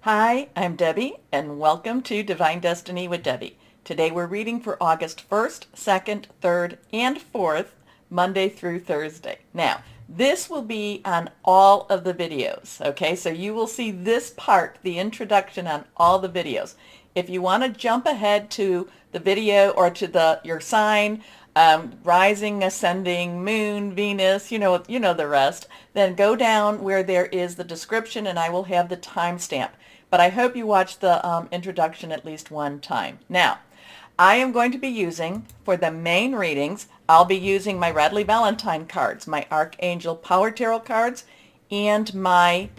Hi, I'm Debbie, and welcome to Divine Destiny with Debbie. Today we're reading for August 1st, 2nd, 3rd, and 4th, Monday through Thursday. Now, this will be on all of the videos, okay? So you will see this part, the introduction, on all the videos. If you want to jump ahead to the video or to your sign, rising, ascending, moon, Venus, you know the rest, then go down where there is the description and I will have the timestamp. But I hope you watch the introduction at least one time. Now, I am going to be using, for the main readings, I'll be using my Radley Valentine cards, my Archangel Power Tarot cards, and my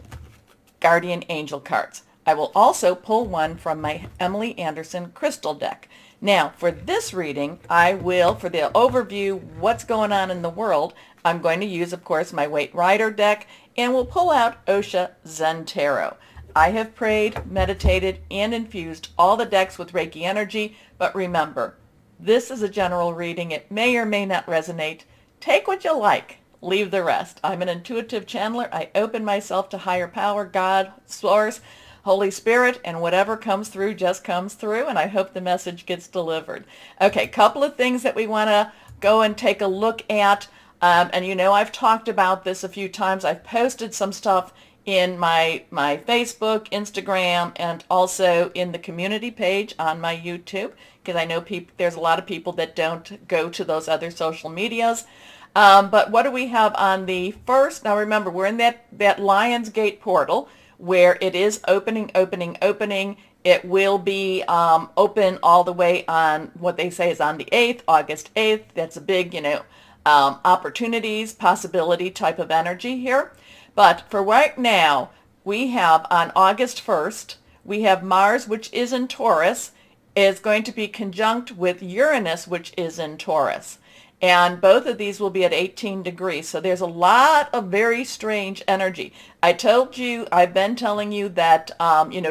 Guardian Angel cards. I will also pull one from my Emily Anderson crystal deck. Now, for this reading, I will, for the overview, what's going on in the world, I'm going to use, of course, my Waite Rider deck, and we'll pull out Osha Zen Tarot. I have prayed, meditated, and infused all the decks with Reiki energy, but remember, this is a general reading. It may or may not resonate. Take what you like. Leave the rest. I'm an intuitive channeler. I open myself to higher power, God, Source, Holy Spirit, and whatever comes through just comes through, and I hope the message gets delivered. Okay, couple of things that we want to go and take a look at, and you know I've talked about this a few times. I've posted some stuff in my Facebook, Instagram, and also in the community page on my YouTube, because I know there's a lot of people that don't go to those other social medias. But what do we have on the first? Now remember, we're in that Lionsgate portal where it is opening. It will be open all the way on what they say is on the 8th, August 8th. That's a big, opportunities, possibility type of energy here. But for right now, we have on August 1st, we have Mars, which is in Taurus, is going to be conjunct with Uranus, which is in Taurus. And both of these will be at 18 degrees. So there's a lot of very strange energy. I've been telling you that,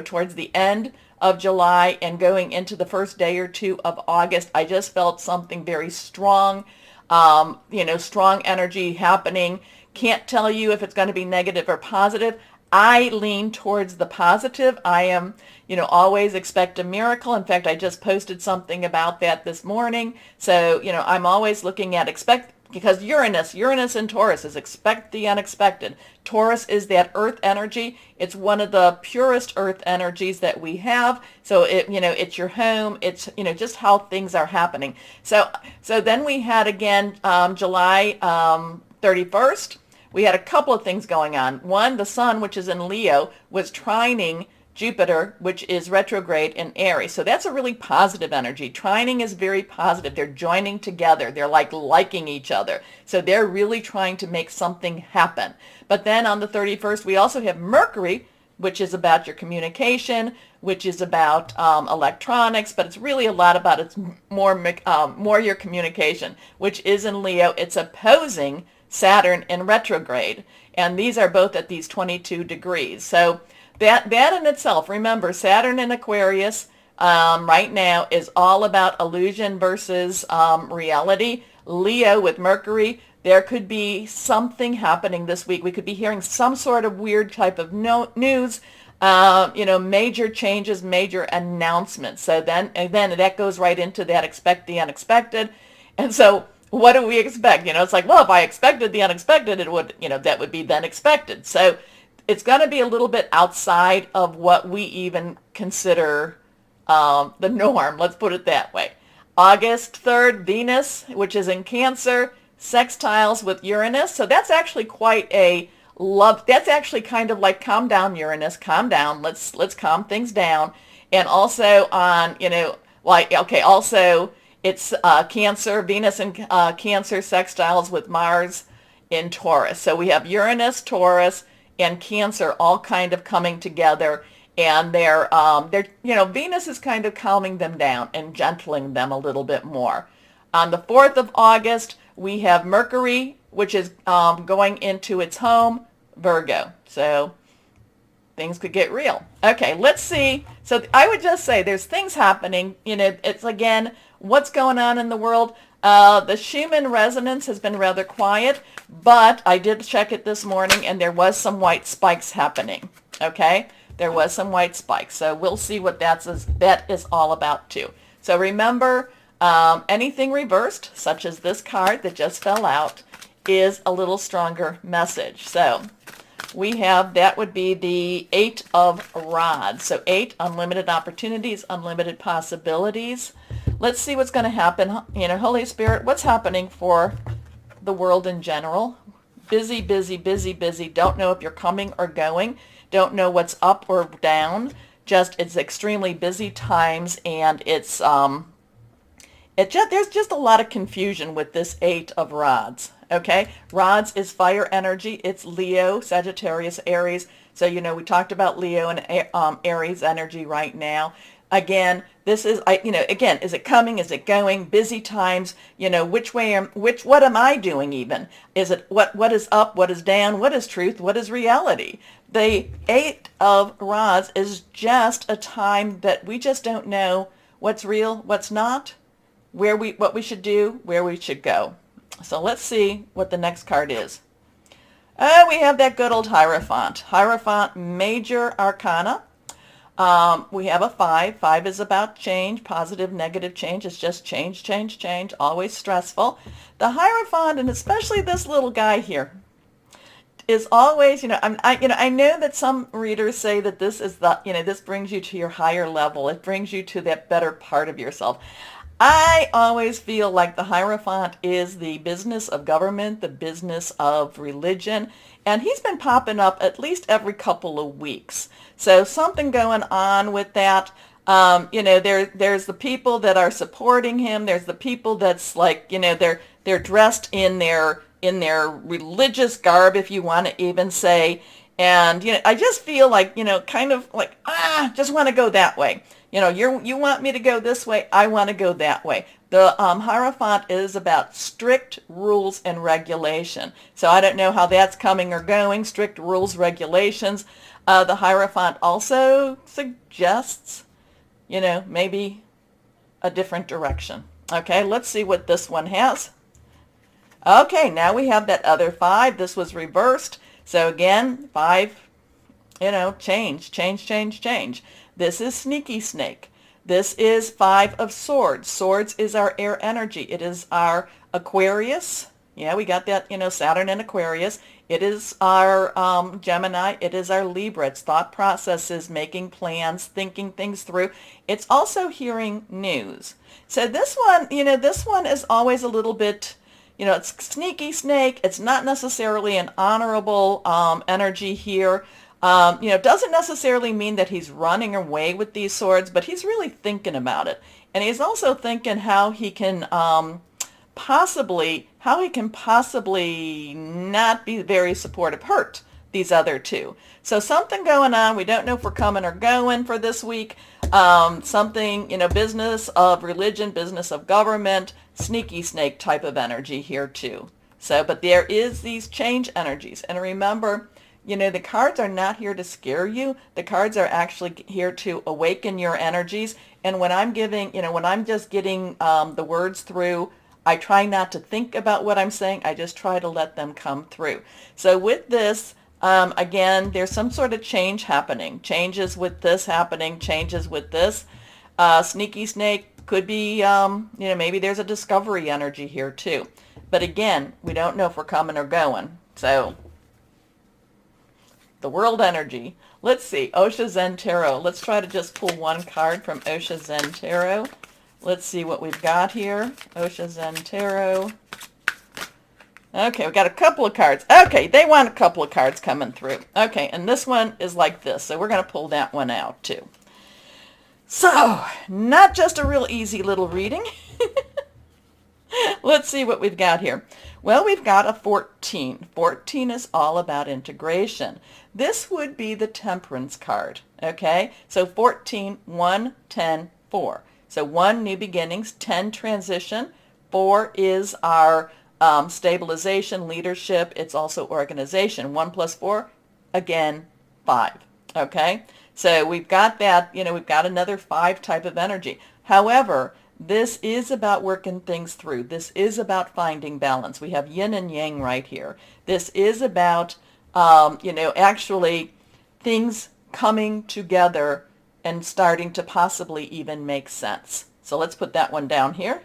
towards the end of July and going into the first day or two of August, I just felt something very strong, strong energy happening. Can't tell you if it's going to be negative or positive. I lean towards the positive. I am, always expect a miracle. In fact, I just posted something about that this morning. So, I'm always looking at because Uranus in Taurus is expect the unexpected. Taurus is that earth energy. It's one of the purest earth energies that we have. So it's your home. It's, just how things are happening. So then we had again, July 31st. We had a couple of things going on. One, the sun, which is in Leo, was trining Jupiter, which is retrograde in Aries. So that's a really positive energy. Trining is very positive. They're joining together. They're like liking each other. So they're really trying to make something happen. But then on the 31st, we also have Mercury, which is about your communication, which is about electronics, but it's really a lot about it's more your communication, which is in Leo. It's opposing Saturn in retrograde, and these are both at these 22 degrees. So that in itself, remember, Saturn in Aquarius right now is all about illusion versus reality. Leo with Mercury, there could be something happening this week. We could be hearing some sort of weird type of news, major changes, major announcements. So then that goes right into that expect the unexpected. And so what do we expect? It's like, well, if I expected the unexpected, it would, that would be then expected. So it's going to be a little bit outside of what we even consider the norm. Let's put it that way. August 3rd, Venus, which is in Cancer, sextiles with Uranus. So that's actually that's actually kind of like calm down, Uranus, calm down. Let's calm things down. And also on, also it's Cancer, Venus in Cancer sextiles with Mars in Taurus. So we have Uranus, Taurus, and Cancer all kind of coming together, and they're Venus is kind of calming them down and gentling them a little bit more. On the 4th of August, we have Mercury, which is going into its home, Virgo. So things could get real. Okay, let's see. So I would just say there's things happening. It's again, what's going on in the world. The Schumann resonance has been rather quiet, but I did check it this morning and there was some white spikes happening. Okay, There was some white spikes. So we'll see what that is all about too. So remember, anything reversed, such as this card that just fell out, is a little stronger message. So we have, that would be the 8 of Rods. So 8, unlimited opportunities, unlimited possibilities. Let's see what's going to happen. Holy Spirit, what's happening for the world in general? Busy, busy, busy, busy. Don't know if you're coming or going. Don't know what's up or down. It's extremely busy times, and there's just a lot of confusion with this 8 of Rods. Okay, Rods is fire energy. It's Leo, Sagittarius, Aries. So, we talked about Leo and Aries energy right now. Again, this is, again, is it coming? Is it going? Busy times, what am I doing even? Is it, what is up? What is down? What is truth? What is reality? The 8 of Rods is just a time that we just don't know what's real, what's not, what we should do, where we should go. So let's see what the next card is. Oh, we have that good old Hierophant. Hierophant, major arcana. We have a 5. 5 is about change, positive, negative change. It's just change, change, change, always stressful. The Hierophant, and especially this little guy here, is always, I know that some readers say that this is this brings you to your higher level. It brings you to that better part of yourself. I always feel like the Hierophant is the business of government, the business of religion, and he's been popping up at least every couple of weeks. So something going on with that. There's the people that are supporting him. There's the people that's like, they're dressed in their religious garb, if you want to even say. And, I just feel like, kind of like, just want to go that way. You want me to go this way, I want to go that way. The Hierophant is about strict rules and regulation. So I don't know how that's coming or going, strict rules, regulations. The Hierophant also suggests, maybe a different direction. Okay, let's see what this one has. Okay, now we have that other 5. This was reversed. So again, 5, change, change, change, change. This is Sneaky Snake. This is 5 of Swords. Swords is our air energy. It is our Aquarius. Yeah, we got that, Saturn and Aquarius. It is our Gemini. It is our Libra. It's thought processes, making plans, thinking things through. It's also hearing news. So this one is always a little bit, it's Sneaky Snake. It's not necessarily an honorable energy here. Doesn't necessarily mean that he's running away with these swords, but he's really thinking about it. And he's also thinking how he can possibly not be very supportive, hurt these other two. So something going on. We don't know if we're coming or going for this week. Something, business of religion, business of government, Sneaky Snake type of energy here too. So, but there is these change energies. And remember, the cards are not here to scare you. The cards are actually here to awaken your energies. And when I'm giving, when I'm just getting the words through, I try not to think about what I'm saying. I just try to let them come through. So with this, again, there's some sort of change happening. Changes with this happening, changes with this. Sneaky Snake could be, maybe there's a discovery energy here too. But again, we don't know if we're coming or going. So the world energy. Let's see, Osha Zen Tarot. Let's try to just pull one card from Osha Zen Tarot. Let's see what we've got here. Osha Zen Tarot. Okay, we've got a couple of cards. Okay, they want a couple of cards coming through. Okay, and this one is like this, so we're going to pull that one out too. So, not just a real easy little reading. Let's see what we've got here. Well, we've got a 14. 14 is all about integration. This would be the Temperance card, okay? So 14, 1, 10, 4. So 1, new beginnings, 10, transition, 4 is our stabilization, leadership. It's also organization. 1 plus 4, again, 5, okay? So we've got that, we've got another 5 type of energy. However, this is about working things through. This is about finding balance. We have yin and yang right here. This is about, actually things coming together and starting to possibly even make sense. So let's put that one down here.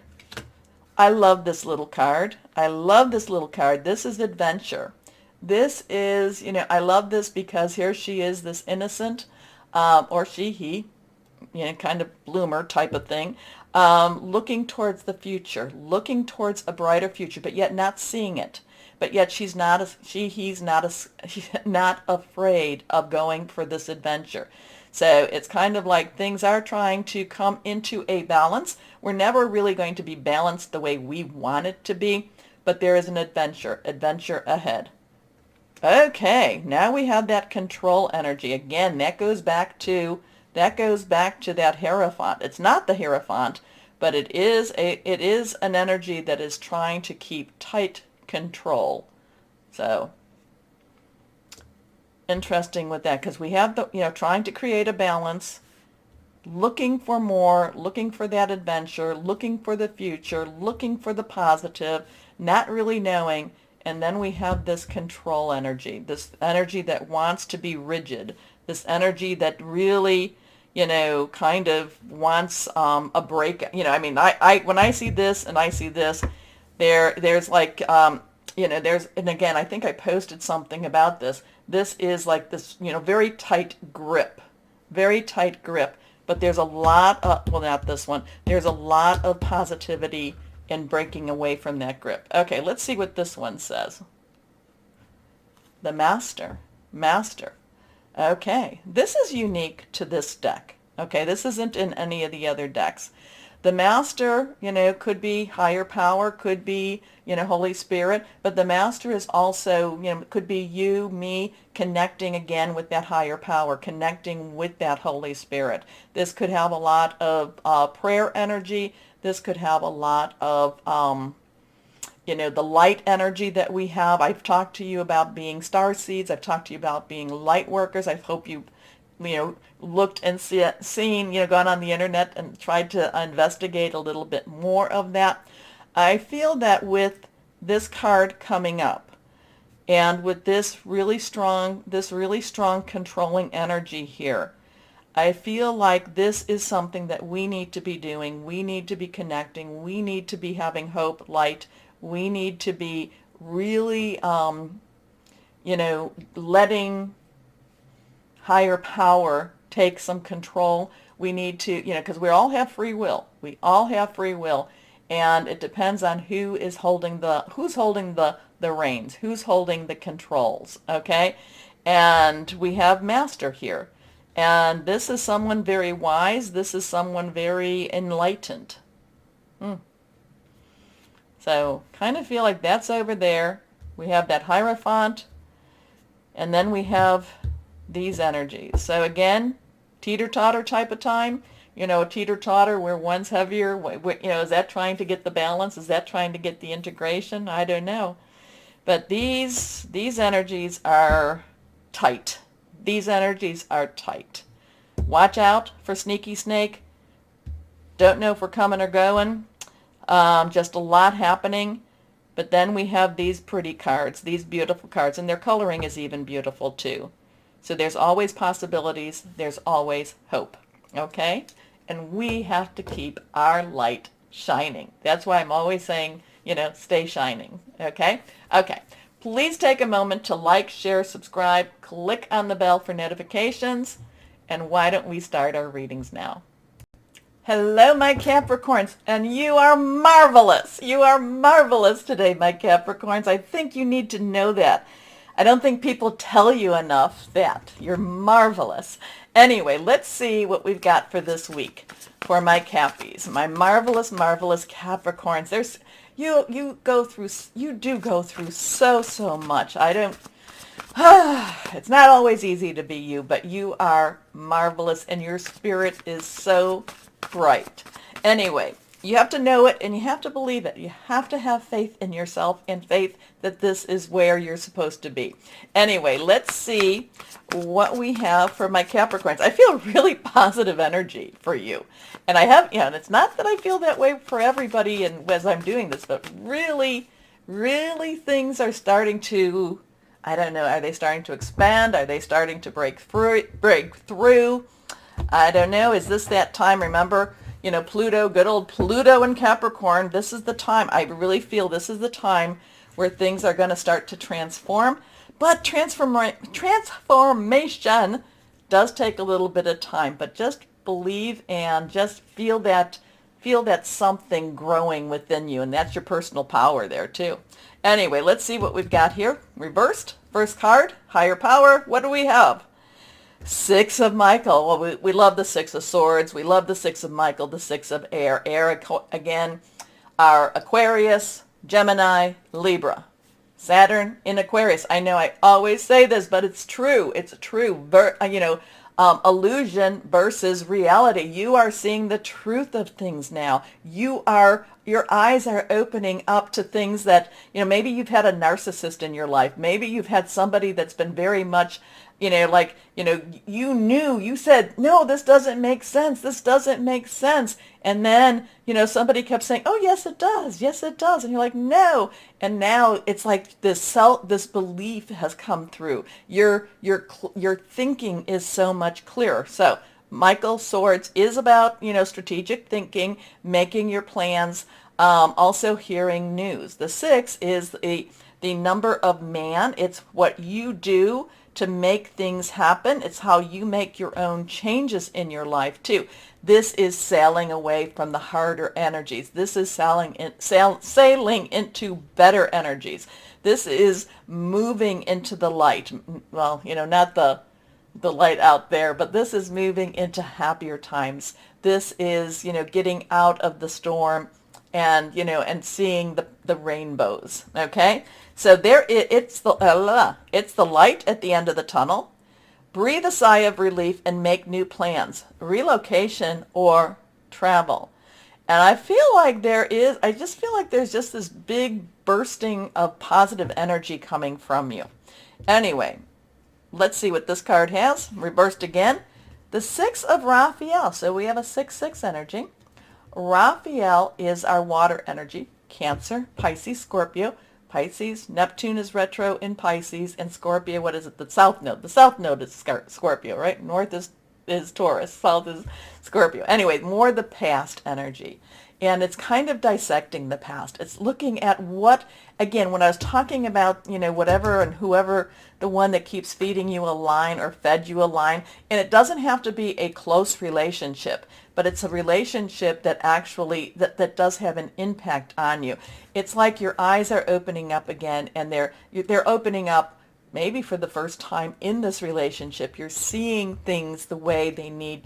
I love this little card. I love this little card. This is adventure. This is, I love this because here she is, this innocent, or she, he, kind of bloomer type of thing, looking towards the future, looking towards a brighter future, but yet not seeing it. But yet he's not afraid of going for this adventure. So it's kind of like things are trying to come into a balance. We're never really going to be balanced the way we want it to be, but there is an adventure ahead. Okay, now we have that control energy. Again, that goes back to that Hierophant. It's not the Hierophant, but it is an energy that is trying to keep tight control. So interesting with that, because we have the, trying to create a balance, looking for more, looking for that adventure, looking for the future, looking for the positive, not really knowing. And then we have this control energy, this energy that wants to be rigid, this energy that really, kind of wants a break. I when I see this and I see this, there's like, there's, and again, I think I posted something about this. This is like this, very tight grip, but there's a lot of, well, not this one, there's a lot of positivity in breaking away from that grip. Okay, let's see what this one says. The Master. Okay, this is unique to this deck. Okay, this isn't in any of the other decks. The Master, could be higher power, could be, Holy Spirit, but the Master is also, could be you, me, connecting again with that higher power, connecting with that Holy Spirit. This could have a lot of prayer energy. This could have a lot of, the light energy that we have. I've talked to you about being star seeds. I've talked to you about being light workers. I hope you looked and seen, gone on the internet and tried to investigate a little bit more of that. I feel that with this card coming up and with this really strong controlling energy here, I feel like this is something that we need to be doing. We need to be connecting. We need to be having hope, light. We need to be really, letting higher power take some control. We need to, because we all have free will. We all have free will, and it depends on who's holding the reins, who's holding the controls. Okay, and we have Master here, and this is someone very wise. This is someone very enlightened. So kind of feel like that's over there. We have that Hierophant, and then we have these energies. So again, teeter-totter type of time, a teeter-totter where one's heavier, is that trying to get the balance? Is that trying to get the integration? I don't know. But these energies are tight. These energies are tight. Watch out for sneaky snake. Don't know if we're coming or going. Just a lot happening. But then we have these pretty cards, these beautiful cards, and their coloring is even beautiful too. So there's always possibilities. There's always hope. Okay? And we have to keep our light shining. That's why I'm always saying, stay shining. Okay? Okay. Please take a moment to like, share, subscribe, click on the bell for notifications, and why don't we start our readings now? Hello, my Capricorns, and you are marvelous. You are marvelous today, my Capricorns. I think you need to know that. I don't think people tell you enough that you're marvelous. Anyway, let's see what we've got for this week for my Cappies, my marvelous, marvelous Capricorns. You do go through so much. It's not always easy to be you, but you are marvelous, and your spirit is so bright. Anyway, you have to know it, and you have to believe it. You have to have faith in yourself and faith that this is where you're supposed to be. Anyway, let's see what we have for my Capricorns. I feel really positive energy for you. And I have, and it's not that I feel that way for everybody and as I'm doing this, but really, really things are starting to I don't know, are they starting to expand? Are they starting to break through? I don't know. Is this that time? Remember, Pluto, good old Pluto in Capricorn. This is the time. I really feel this is the time where things are going to start to transform. But transformation does take a little bit of time. But just believe and just feel that something growing within you. And that's your personal power there too. Anyway, let's see what we've got here. Reversed. First card, higher power. What do we have? Six of Michael. Well, we love the Six of Swords. We love the Six of Michael, the Six of Air. Air, again, are Aquarius, Gemini, Libra. Saturn in Aquarius. I know I always say this, but it's true. It's true. Illusion versus reality. You are seeing the truth of things now. Your eyes are opening up to things that, maybe you've had a narcissist in your life. Maybe you've had somebody that's been very much, you said, no, this doesn't make sense. This doesn't make sense. And then, somebody kept saying, oh, yes, it does. Yes, it does. And you're like, no. And now it's like this belief has come through. Your thinking is so much clearer. So Michael Swords is about, strategic thinking, making your plans, also hearing news. The six is the number of man. It's what you do to make things happen. It's how you make your own changes in your life too. This is sailing away from the harder energies. This is sailing into better energies. This is moving into the light. Well, not the light out there, but this is moving into happier times. This is, getting out of the storm and, and seeing the rainbows. Okay? So it's the light at the end of the tunnel. Breathe a sigh of relief and make new plans, relocation or travel. And I just feel like there's just this big bursting of positive energy coming from you. Anyway, let's see what this card has. Reversed again. The Six of Raphael. So we have a 6-6 energy. Raphael is our water energy. Cancer, Pisces, Scorpio. Pisces, Neptune is retro in Pisces, and Scorpio, what is it? The South Node. The South Node is Scorpio, right? North is Taurus. South is Scorpio. Anyway, more the past energy. And it's kind of dissecting the past. It's looking at what, again, when I was talking about, whatever and whoever, the one that keeps feeding you a line or fed you a line, and it doesn't have to be a close relationship, but it's a relationship that actually, that does have an impact on you. It's like your eyes are opening up again, and they're opening up maybe for the first time in this relationship. You're seeing things the way they need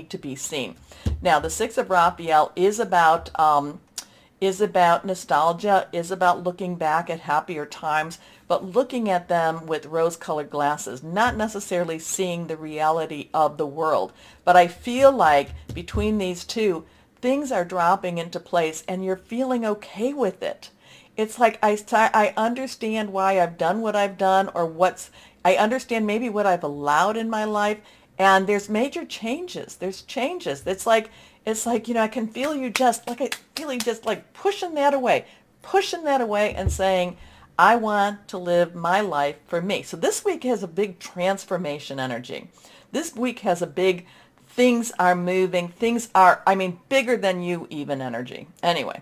to be seen. Now, the Six of Raphael is about nostalgia, is about looking back at happier times, but looking at them with rose-colored glasses, not necessarily seeing the reality of the world. But I feel like between these two, things are dropping into place and you're feeling okay with it. It's like I understand why I've done what I've done, or I understand maybe what I've allowed in my life, and there's major changes. There's changes. It's like, I can feel you just like pushing that away and saying, I want to live my life for me. So this week has a big transformation energy. This week has a big things are moving. Things are, bigger than you even energy. Anyway.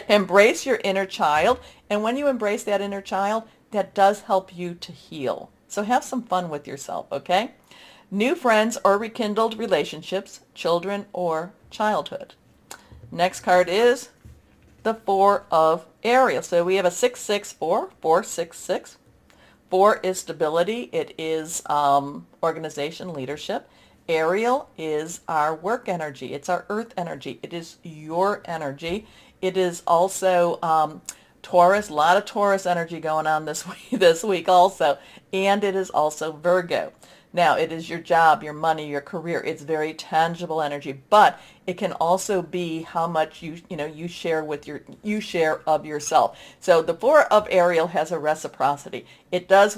Embrace your inner child, and when you embrace that inner child, that does help you to heal. So have some fun with yourself, okay? New friends or rekindled relationships, children or childhood. Next card is the Four of Ariel. So we have a 6-6-4, 4-6-6. 4 is stability. It is organization, leadership. Ariel is our work energy. It's our earth energy. It is your energy. It is also Taurus, a lot of Taurus energy going on this week also, and it is also Virgo. Now, it is your job, your money, your career. It's very tangible energy, but it can also be how much you share of yourself. So the Four of Ariel has a reciprocity. It does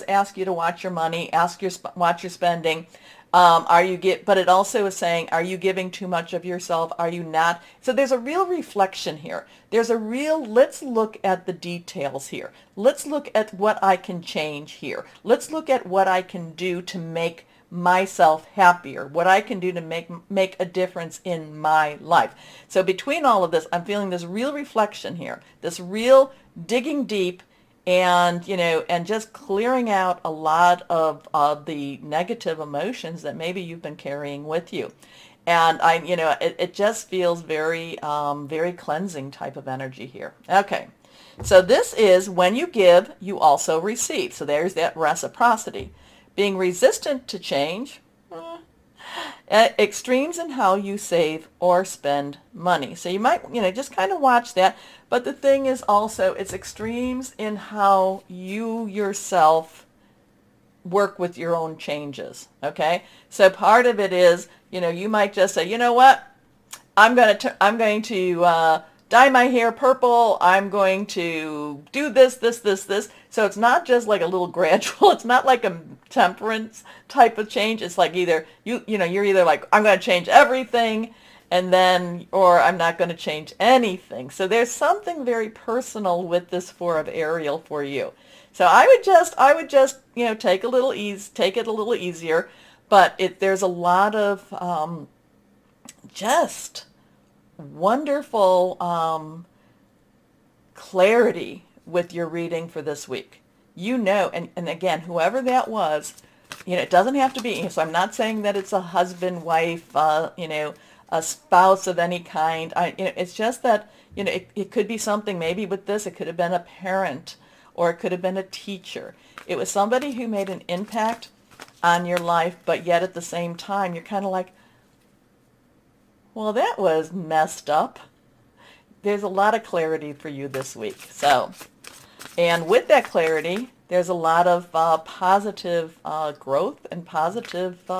ask you to watch your money, watch your spending. But it also is saying, are you giving too much of yourself? Are you not? So there's a real reflection here. Let's look at the details here. Let's look at what I can change here. Let's look at what I can do to make myself happier, what I can do to make a difference in my life. So between all of this, I'm feeling this real reflection here, this real digging deep, and and just clearing out a lot of the negative emotions that maybe you've been carrying with you. And it just feels very very cleansing type of energy here. Okay, so this is when you give, you also receive. So there's that reciprocity. Being resistant to change, extremes in how you save or spend money. So you might, just kind of watch that. But the thing is also, it's extremes in how you yourself work with your own changes. Okay? So part of it is, you might just say, you know what? I'm going to dye my hair purple. I'm going to do this, this, this, this. So it's not just like a little gradual. It's not like a temperance type of change. It's like either you're either like, I'm going to change everything, and then, or I'm not going to change anything. So there's something very personal with this Four of Ariel for you. So I would just take it a little easier. But there's a lot of just wonderful clarity with your reading for this week. And again, whoever that was, it doesn't have to be. So I'm not saying that it's a husband, wife, a spouse of any kind. It's just that, it could be something, maybe with this, it could have been a parent, or it could have been a teacher. It was somebody who made an impact on your life, but yet at the same time, you're kind of like, well, that was messed up. There's a lot of clarity for you this week. So, and with that clarity, there's a lot of positive growth and positive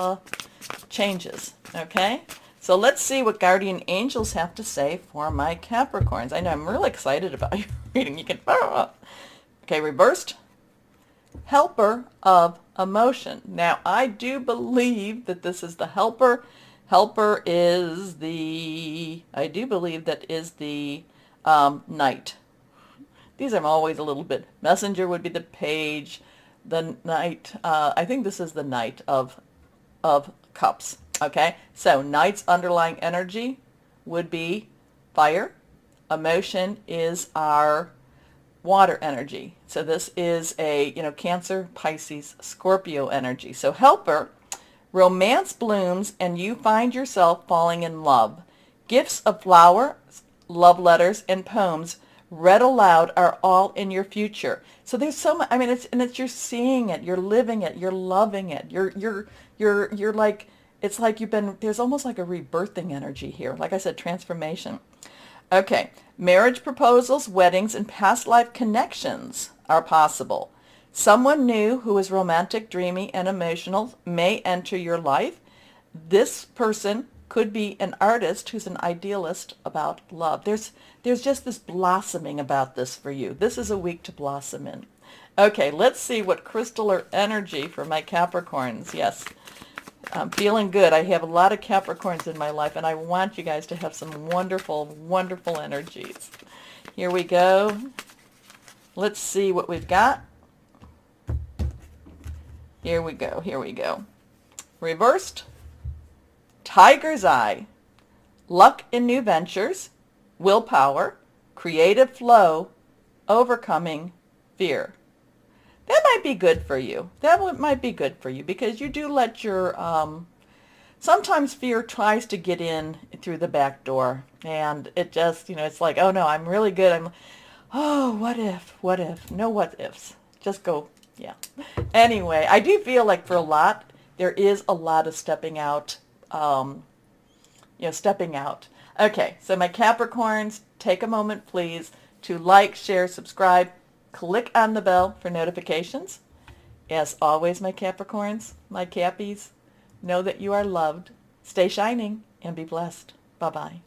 changes. Okay? So let's see what guardian angels have to say for my Capricorns. I know I'm really excited about your reading. You can... Okay, reversed. Helper of emotion. Now, I do believe that this is the helper. Helper is I do believe that is the knight. These are always a little bit. Messenger would be the page. The knight, I think this is the knight of cups. Okay, so knight's underlying energy would be fire. Emotion is our water energy. So this is a, Cancer, Pisces, Scorpio energy. So helper, romance blooms and you find yourself falling in love. Gifts of flowers, love letters, and poems read aloud are all in your future. So there's so much, it's you're seeing it, you're living it, you're loving it. You're like, it's like there's almost like a rebirthing energy here. Like I said, transformation. Okay, marriage proposals, weddings, and past life connections are possible. Someone new who is romantic, dreamy, and emotional may enter your life. This person could be an artist who's an idealist about love. There's just this blossoming about this for you. This is a week to blossom in. Okay, let's see what crystal or energy for my Capricorns. Yes, I'm feeling good. I have a lot of Capricorns in my life, and I want you guys to have some wonderful, wonderful energies. Here we go. Let's see what we've got. Here we go. Here we go. Reversed. Tiger's Eye. Luck in new ventures. Willpower. Creative flow. Overcoming fear. That might be good for you. Might be good for you because you do let your, sometimes fear tries to get in through the back door, and it just, it's like, oh no, I'm really good. What if? No what ifs. Just go, yeah. Anyway, I do feel like for a lot, there is a lot of stepping out, stepping out. Okay, so my Capricorns, take a moment, please, to like, share, subscribe. Click on the bell for notifications. As always, my Capricorns, my Cappies, know that you are loved. Stay shining and be blessed. Bye-bye.